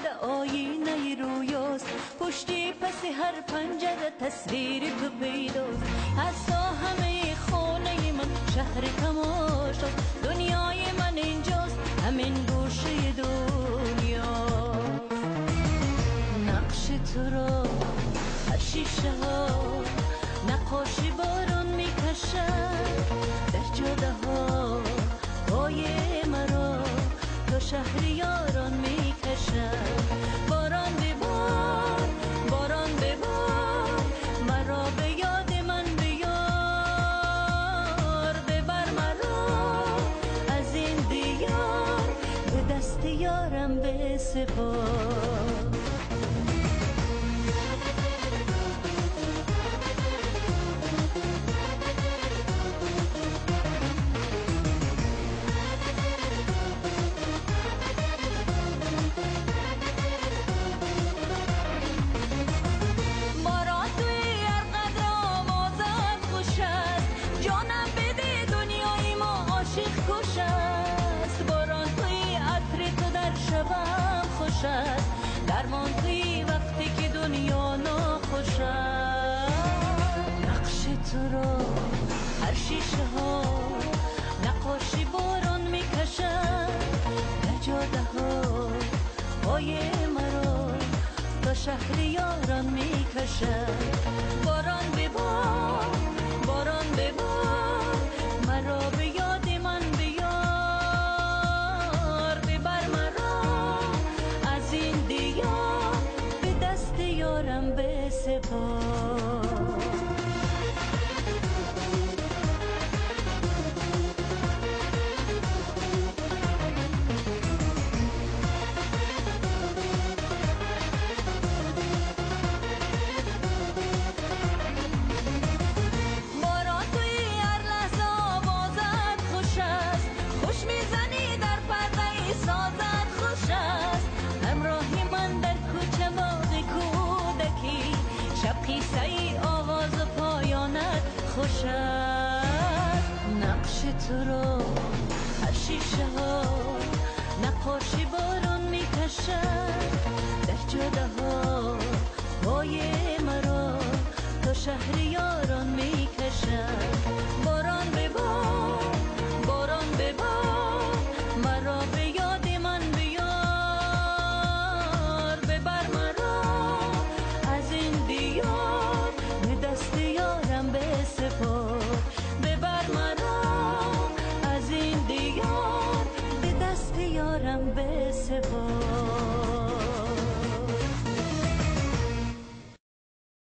پرده آینه رویاست، پشتی پس هر پنجره تصویر تو پیداست. حتی همه خانه من شهر تماشاست، دنیای من اینجاست، همین گوشه دنیاست. نقش تو را هر شیشه ها نقاشی بارون میکشد، در جاده ها پای مرا تا شهر یاران میکشد. باران ببار، باران ببار، مرا به یاد من بیار. ببر مرا از این دیار، به دست یارم بسپار. درمان توی وقتی که دنیا ناخوش است. نقش تو را هر شیشه ها نقاشی باران میکشد، در جاده ها پای مرا تا شهر یاران میکشد. باران ببار، باران ببار، مرا به یاد من بیار. ببر مرا از این دیار، به دست یارم بسپار. قصه ای آغاز و پایانت خوش است. نقش تو را هر شیشه ها نقاشی بارون میکشد، در جاده ها پای مرا تا شهر یاران میکشد. باران ببار، باران ببار، مرا به یاد من بیار. ببر مرا از این دیار، به دست یارم بسپار. ببر مرا از این دیار، به دست یارم بسپار.